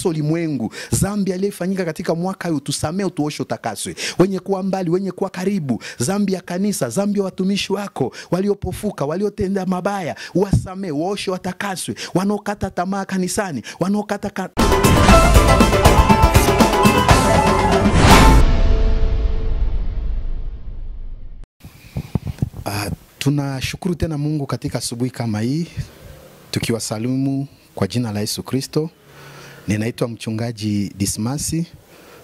katika ulimwengu. Dhambi aliyefanyika katika mwaka huu tusamee, utuoshe, utakaswe. Wenye kuwa mbali, wenye kuwa karibu, dhambi ya kanisa, dhambi ya watumishi wako waliopofuka, waliotenda mabaya, wasamee, waoshe, watakaswe. Wanaokata tamaa kanisani, wanaokata tunashukuru tena Mungu katika asubuhi kama hii, tukiwasalimu kwa jina la Yesu Kristo. Ninaitwa mchungaji Dismasi.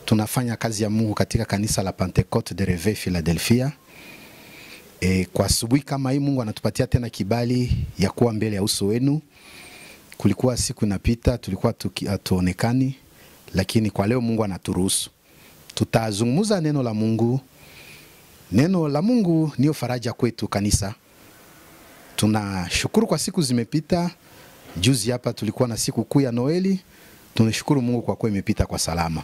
Tunafanya kazi ya Mungu katika kanisa la Pentecote de Réveil Philadelifia. Kwa asubuhi kama hii Mungu anatupatia tena kibali ya kuwa mbele ya uso wenu. Kulikuwa siku inapita tulikuwa hatuonekani, lakini kwa leo Mungu anaturuhusu. Tutazungumza neno la Mungu. Neno la Mungu niyo faraja kwetu kanisa. Tunashukuru kwa siku zimepita. Juzi hapa tulikuwa na siku kuu ya Noeli. Tunashukuru Mungu kwa kuwa imepita kwa salama.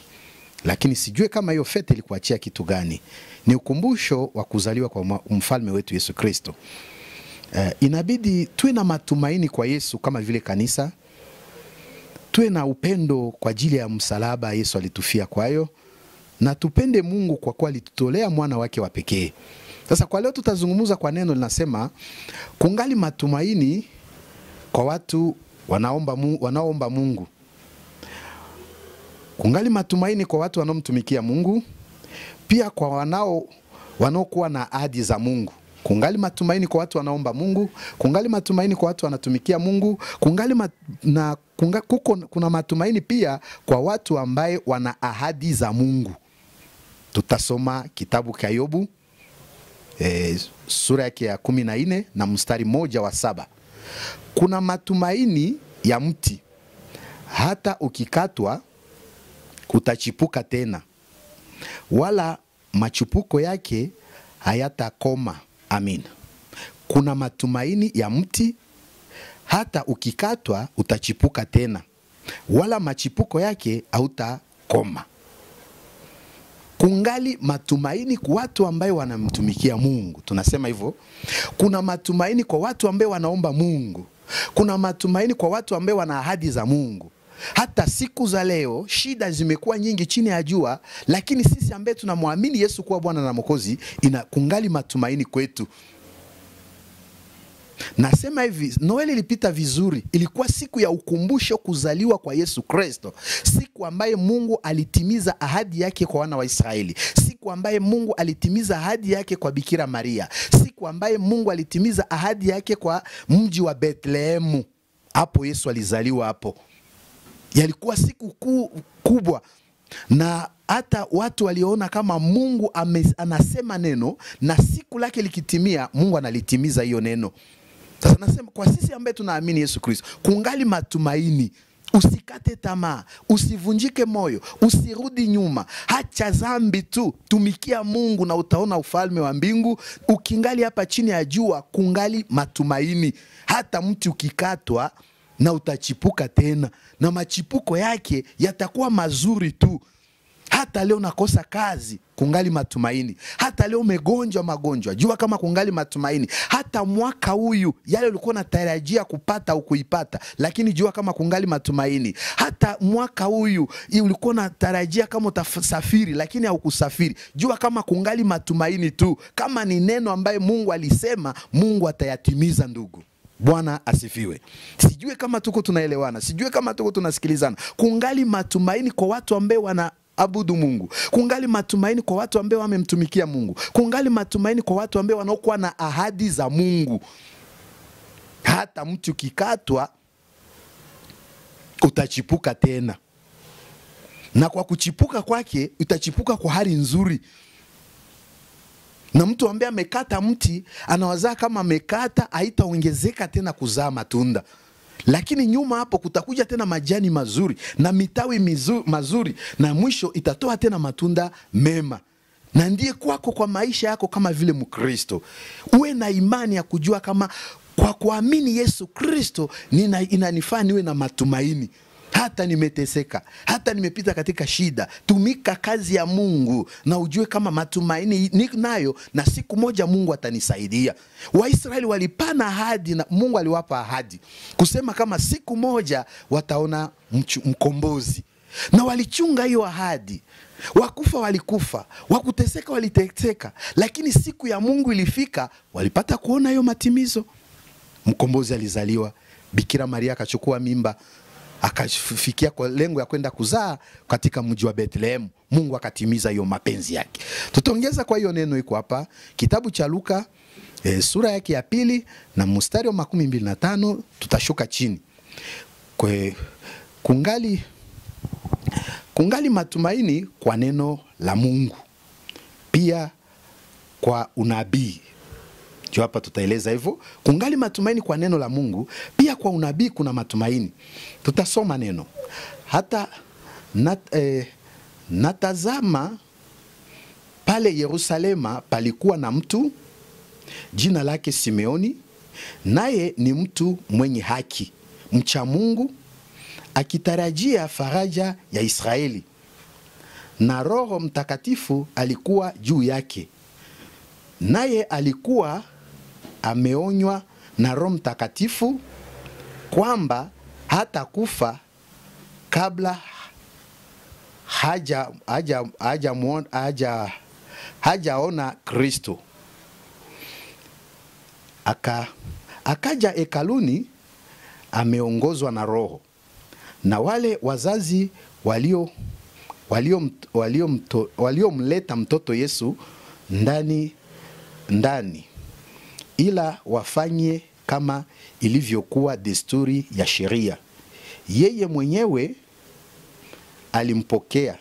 Lakini sijue kama hiyo fete ilikuachia kitu gani. Ni ukumbusho wa kuzaliwa kwa mfalme wetu Yesu Kristo. Inabidi tuwe na matumaini kwa Yesu kama vile kanisa. Tuwe na upendo kwa ajili ya msalaba Yesu alitufia kwayo. Na tupende Mungu kwa kuwa alitutolea mwana wake wa pekee. Sasa kwa leo tutazungumza kwa linasema kungali matumaini kwa watu wanaomba Mungu. Kungali matumaini kwa watu wanaomtumikia Mungu, pia kwa wanaokuwa na ahadi za Mungu. Kungali matumaini kwa watu wanaomba Mungu, kungali matumaini kwa watu wanatumikia Mungu, kuna matumaini pia kwa watu ambaye wana ahadi za Mungu. Tutasoma kitabu cha Yobu sura yake ya 14 na mstari 1-7. Kuna matumaini ya mti, hata ukikatwa utachipuka tena, wala machupuko yake hayatakoma. Amin. Kuna matumaini ya mti, hata ukikatwa utachipuka tena, wala machipuko yake hautakoma. Kungali matumaini kwa watu ambao wanamtumikia Mungu. Tunasema hivyo. Kuna matumaini kwa watu ambao wanaomba Mungu. Kuna matumaini kwa watu ambao wana ahadi za Mungu. Hata siku za leo shida zimekuwa nyingi chini ya jua, lakini sisi ambao tunamwamini Yesu kuwa Bwana na Mwokozi, kungali matumaini kwetu. Nasema hivi, Noeli ilipita vizuri. Ilikuwa siku ya ukumbusho kuzaliwa kwa Yesu Kristo. Siku ambaye Mungu alitimiza ahadi yake kwa wana wa Israeli. Siku ambaye Mungu alitimiza ahadi yake kwa Bikira Maria. Siku ambaye Mungu alitimiza ahadi yake kwa mji wa Bethlehemu. Hapo Yesu alizaliwa hapo. Yalikuwa siku kubwa. Na hata watu waliona kama Mungu anasema neno, na siku lake likitimia Mungu analitimiza hiyo neno. Sasa nasema kwa sisi ambaye tunaamini Yesu Kristo, kungali matumaini. Usikate tamaa, usivunjike moyo, usirudi nyuma. Hacha dhambi tu, tumikia Mungu na utaona ufalme wa mbingu. Ukingali hapa chini ya jua, kungali matumaini. Hata mti ukikatwa na utachipuka tena, na machipuko yake yatakuwa mazuri tu. Hata leo nakosa kazi, kungali matumaini. Hata leo umegonjwa magonjwa, jua kama kungali matumaini. Hata mwaka huyu yale ulikuwa unatarajia kupata au kuipata, lakini jua kama kungali matumaini. Hata mwaka huyu ulikuwa unatarajia kama utasafiri, lakini haukusafiri, jua kama kungali matumaini tu. Kama ni neno ambaye Mungu alisema, Mungu atayatimiza ndugu. Bwana asifiwe. Sijue kama tuko tunaelewana, sijue kama tuko tunasikilizana. Kungali matumaini kwa watu ambao wanaabudu Mungu. Kungali matumaini kwa watu ambao wamemtumikia Mungu. Kungali matumaini kwa watu ambao wanaokuwa na ahadi za Mungu. Hata mti ukikatwa utachipuka tena. Na kwa kuchipuka kwake utachipuka kwa hali nzuri. Na mtu ambaye amekata mti anawazaa kama amekata haitaongezeka tena kuzaa matunda. Lakini nyuma hapo kutakuja tena majani mazuri na mitawi mazuri, na mwisho itatoa tena matunda mema. Na ndiye kwako kwa maisha yako kama vile Mkristo. Uwe na imani ya kujua kama kwa kuamini Yesu Kristo inanifaa niwe na matumaini. Hata nimeteseka, hata nimepita katika shida, tumika kazi ya Mungu na ujue kama matumaini nayo, na siku moja Mungu atanisaidia. Waisraeli walipana ahadi na Mungu aliwapa ahadi kusema kama siku moja wataona mkombozi. na walichunga hiyo ahadi. Wakufa walikufa, wakuteseka waliteseka, lakini siku ya Mungu ilifika, walipata kuona hiyo matimizo. Mkombozi alizaliwa, Bikira Maria akachukua mimba, akafikia kwa lengo ya kwenda kuzaa katika mji wa Bethlehem. Mungu akatimiza hiyo mapenzi yake. Tutaongeza kwa hiyo neno iko hapa kitabu cha Luka sura yake ya 2 na mstari wa 25, tutashuka chini. Kungali matumaini kwa neno la Mungu, pia kwa unabii. Ndio hapa tutaeleza hivyo. Kungali matumaini kwa neno la Mungu, pia kwa unabii kuna matumaini. Tutasoma neno. Hata natazama pale Yerusalema palikuwa na mtu jina lake Simeoni, naye ni mtu mwenye haki, mcha Mungu, akitarajia faraja ya Israeli, na Roho Mtakatifu alikuwa juu yake. Naye alikuwa ameonywa na Roho Mtakatifu kwamba hata kufa kabla hajaona Kristo. Akaja hekaluni ameongozwa na Roho, na wale wazazi waliomleta mtoto Yesu ndani ila wafanye kama ilivyokuwa desturi ya sheria. Yeye mwenyewe alimpokea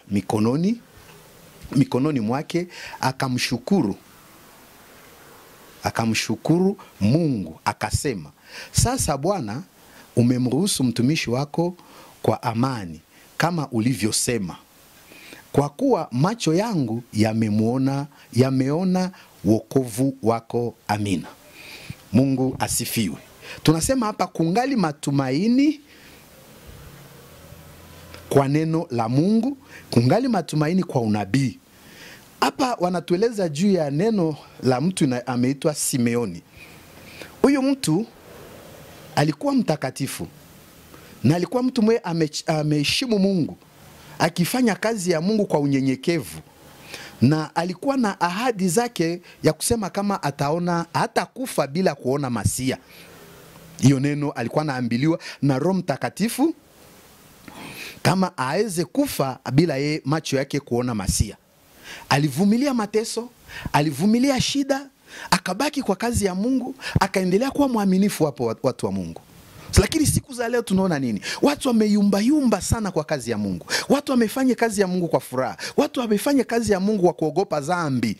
mikononi mwake, akamshukuru Mungu, akasema, sasa Bwana, umemruhusu mtumishi wako kwa amani kama ulivyosema, kwa kuwa macho yangu yameona wokovu wako. Amina. Mungu asifiwe. Tunasema hapa kungali matumaini kwa neno la Mungu, kungali matumaini kwa unabii. Hapa wanatueleza juu ya neno la mtu ameitwa Simeoni. Huyu mtu alikuwa mtakatifu, na alikuwa mtu mwe ameheshimu Mungu, akifanya kazi ya Mungu kwa unyenyekevu, na alikuwa na ahadi zake ya kusema kama ataona hata kufa bila kuona Masia. Hiyo neno alikuwa anaambiliwa na Roho Mtakatifu kama aweze kufa bila macho yake kuona Masia. Alivumilia mateso, alivumilia shida, akabaki kwa kazi ya Mungu, akaendelea kuwa mwaminifu hapo watu wa Mungu. Lakini siku za leo tunaona nini? Watu wameyumba sana kwa kazi ya Mungu. Watu wamefanya kazi ya Mungu kwa furaha. Watu wamefanya kazi ya Mungu kwa kuogopa dhambi.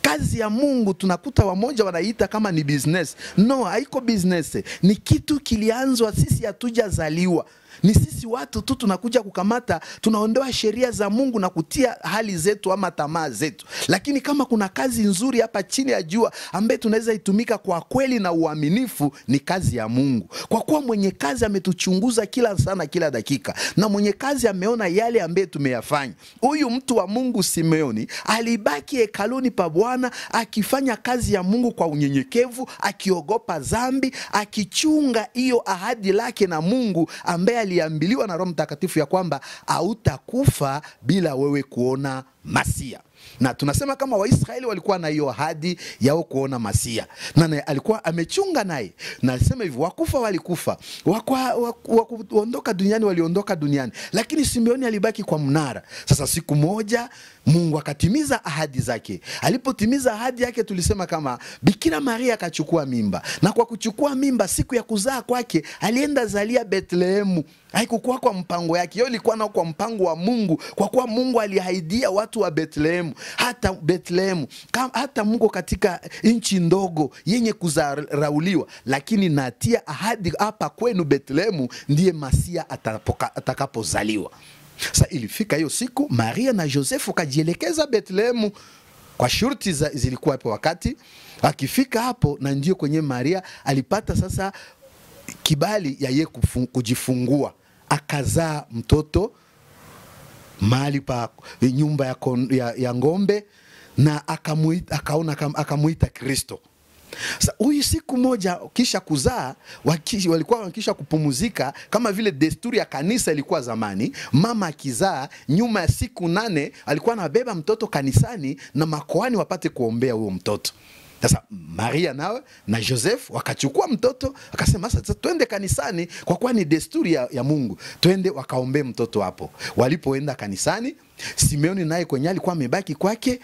Kazi ya Mungu tunakuta wamoja wanaita kama ni business. No, haiko business. Ni kitu kilianzwa sisi hatujazaliwa. Ni sisi watu tu tunakuja kukamata, tunaondoa sheria za Mungu na kutia hali zetu ama tamaa zetu. Lakini kama kuna kazi nzuri hapa chini ya jua ambaye tunaweza itumika kwa kweli na uaminifu, ni kazi ya Mungu. Kwa kuwa mwenye kazi ametuchunguza kila sana kila dakika, na mwenye kazi ameona yale ambaye tumeyafanya. Huyu mtu wa Mungu Simeoni alibaki hekaluni pa Bwana akifanya kazi ya Mungu kwa unyenyekevu, akiogopa dhambi, akichunga hiyo ahadi lake na Mungu ambaye aliambiliwa na Roho Mtakatifu ya kwamba hautakufa bila wewe kuona Masia. Na tunasema kama Waisraeli walikuwa na hiyo ahadi yao kuona Masia, na alikuwa amechunga naye. Na alisema hivi, wakufa walikufa, wakuondoka duniani waliondoka duniani, lakini Simeoni alibaki kwa mnara. Sasa siku moja Mungu akatimiza ahadi zake. Alipotimiza ahadi yake, tulisema kama Bikira Maria akachukua mimba, na kwa kuchukua mimba siku ya kuzaa kwake alienda zalia Bethlehemu. Haikuwa kwa mpango yake, hiyo ilikuwa na kwa mpango wa Mungu, kwa kuwa Mungu aliahidia watu wa Bethlehemu. Hata Bethlehemu, hata Mungu katika nchi ndogo yenye kuzarauliwa, lakini natia ahadi hapa kwenu Bethlehemu ndiye Masia atakapozaliwa. Sasa ilifika hiyo siku, Maria na Josefu kajielekeza Bethlehemu kwa shurti zilikuwa hapo wakati. Akifika hapo, na ndio kwenye Maria alipata sasa kibali ya yeye kujifungua. Akazaa mtoto mahali pa nyumba ya ngombe, na akamuita Kristo. Sasa huyu siku moja kisha kuzaa, walikuwa wakisha kupumzika kama vile desturi ya kanisa ilikuwa zamani. Mama akizaa nyuma ya siku 8 alikuwa anabeba mtoto kanisani na makoani wapate kuombea huyo mtoto. Sasa Maria na Joseph wakachukua mtoto, akasema sasa twende kanisani kwa kuwa ni desturi ya Mungu. Twende wakaombe mtoto hapo. Walipoenda kanisani, Simeoni naye kwenye alikuwa amebaki kwake,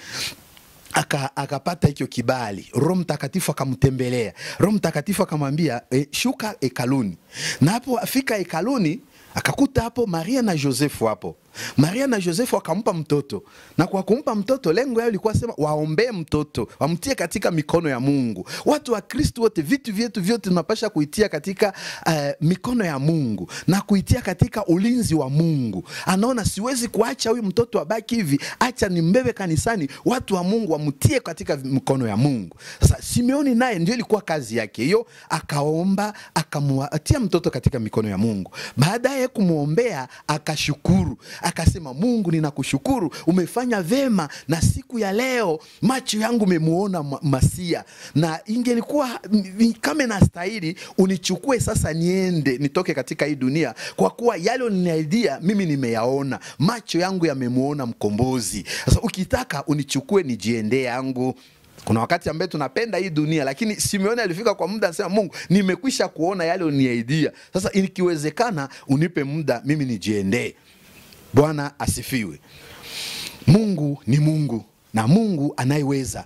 akapata hicho kibali. Roho Mtakatifu akamtembelea. Roho Mtakatifu akamwambia shuka hekaluni. Na hapo afika hekaluni, akakuta hapo Maria na Joseph hapo. Maria na Joseph wakampa mtoto. Na kwa kumpa mtoto, lengo yao ilikuwa sema waombee mtoto, wamtie katika mikono ya Mungu. Watu wa Kristo wote, vitu vyetu vyote tunapasha kuitia katika mikono ya Mungu na kuitia katika ulinzi wa Mungu. Anaona siwezi kuacha huyu mtoto abaki hivi, acha nimbebe kanisani, watu wa Mungu wamtie katika mikono ya Mungu. Sasa Simeoni naye ndio ilikuwa kazi yake hiyo, akaomba, akamwatia mtoto katika mikono ya Mungu. Baadaye kumuombea, akashukuru. Akasema, Mungu ninakushukuru, umefanya vema na siku ya leo macho yangu memuona Masia, na ingelikuwa kama nastahili unichukue sasa niende nitoke katika hii dunia, kwa kuwa yale uniniaidia mimi nimeyaona, macho yangu yamemuona mkombozi. Sasa ukitaka unichukue nijiende yangu. Kuna wakati ambaye tunapenda hii dunia, lakini Simeoni alifika kwa muda anasema, Mungu nimekwisha kuona yale uniaidia, sasa ikiwezekana unipe muda mimi nijiende. Bwana asifiwe. Mungu ni Mungu na Mungu anayeweza.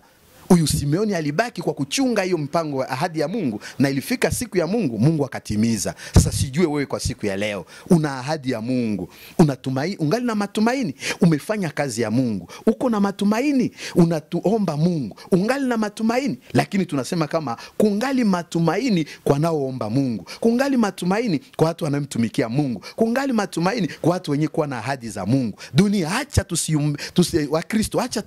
Huyu Simeoni alibaki kwa kuchunga hiyo mpango wa ahadi ya Mungu, na ilifika siku ya Mungu, Mungu akatimiza. Sasa sijue wewe kwa siku ya leo una ahadi ya Mungu, unatumaini, ungali na matumaini, umefanya kazi ya Mungu, uko na matumaini, unatuomba Mungu, ungali na matumaini. Lakini tunasema kama kungali matumaini kwa naoomba Mungu, kungali matumaini kwa watu wanamtumikia Mungu, kungali matumaini kwa watu wenye kuwa na ahadi za Mungu. Dunia acha tusiyumbe, wa Kristo acha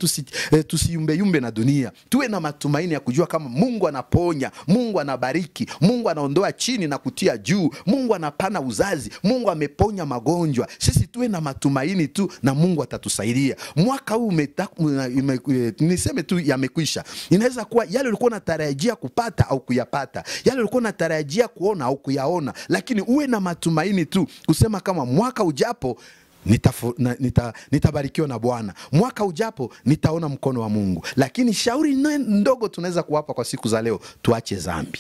tusiyumbe yumbe na dunia. Tuwe na matumaini ya kujua kama Mungu anaponya, Mungu anabariki, Mungu anaondoa chini na kutia juu, Mungu anapana uzazi, Mungu ameponya magonjwa. Sisi tuwe na matumaini tu na Mungu atatusaidia. Mwaka huu niseme tu yamekwisha. Inaweza kuwa yale ulikuwa unatarajia kupata au kuyapata, yale ulikuwa unatarajia kuona au kuyaona, lakini uwe na matumaini tu kusema kama mwaka ujapo nitabarikiwa na Bwana, mwaka ujapo nitaona mkono wa Mungu. Lakini shauri ndogo tunaweza kuwapa kwa siku za leo, tuache dhambi.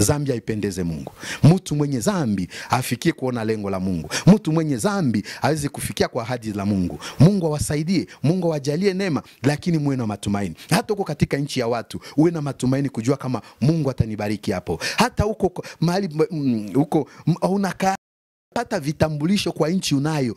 Dhambi haipendeze Mungu. Mtu mwenye dhambi afikie kuona lengo la Mungu. Mtu mwenye dhambi hawezi kufikia kwa ahadi la Mungu. Mungu awasaidie, Mungu awajalie neema, lakini muwe na matumaini. Hata uko katika nchi ya watu, uwe na matumaini kujua kama Mungu atanibariki hapo. Hata uko mahali uko unakaa pata vitambulisho kwa nchi unayo,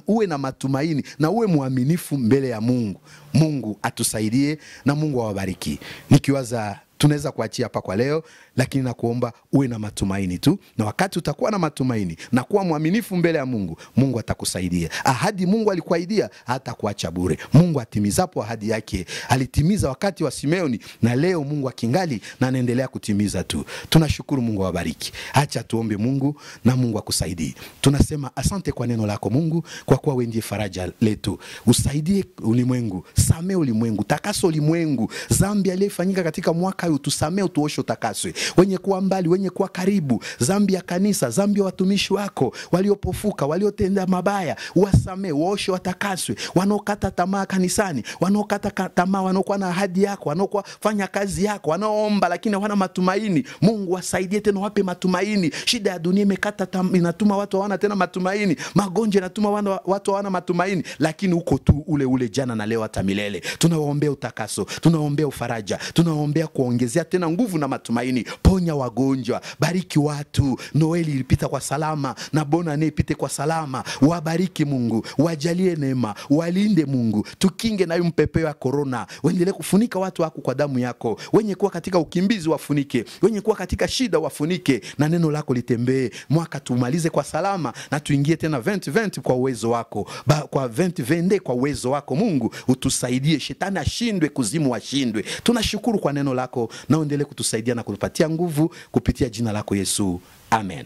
uwe na matumaini na uwe muaminifu mbele ya Mungu. Mungu atusaidie na Mungu awabariki. Nikiwaza tunaweza kuachia hapa kwa leo, lakini nakuomba uwe na matumaini tu, na wakati utakuwa na matumaini na kuwa mwaminifu mbele ya Mungu, Mungu atakusaidia. Ahadi Mungu alikuahidia hata kuacha bure. Mungu atimizapo ahadi yake, alitimiza wakati wa Simeoni, na leo Mungu akingali na anaendelea kutimiza tu. Tunashukuru, Mungu awabariki. Acha tuombe Mungu na Mungu akusaidie. Tunasema asante kwa neno lako Mungu, kwa kuwa wewe ndiye faraja letu. Usaidie ulimwengu, samee ulimwengu, takasa ulimwengu. Dhambi aliyefanyika katika mwaka huu tusamee, utuoshe, utakaswe. Wenye kuwa mbali, wenye kuwa karibu, dhambi ya kanisa, dhambi ya watumishi wako waliopofuka, waliotenda mabaya, wasamee, waoshe, watakaswe. Wanaokata tamaa kanisani, wanaokata tamaa, wanaokuwa na ahadi yako, wanaokuwa fanya kazi yako, wanaoomba lakini hawana matumaini, Mungu wasaidie tena, wape matumaini. Shida ya dunia imekata tamaa, inatuma watu hawana tena matumaini. Magonjwa yanatuma watu hawana matumaini, lakini uko tu ule jana na leo hata milele. Tunawaombea utakaso, tunawaombea ufaraja, tunawaombea kuongezea tena nguvu na matumaini. Ponya wagonjwa, bariki watu. Noeli ilipita kwa salama na Bonane ipite kwa salama. Wabariki Mungu, wajalie neema, walinde Mungu, tukinge na mpepeo wa corona. Waendelee kufunika watu wako kwa damu yako. Wenye kuwa katika ukimbizi wafunike, wenye kuwa katika shida wafunike, na neno lako litembee. Mwaka tumalize kwa salama na tuingie tena 2020 kwa uwezo wako, kwa 2020 kwa uwezo wako. Mungu utusaidie, shetani ashindwe, kuzimu ashindwe. Tunashukuru kwa neno lako, na uendelee kutusaidia na kutupatia nguvu kupitia jina lako Yesu. Amen.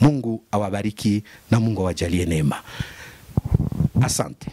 Mungu awabariki na Mungu awajalie neema. Asante.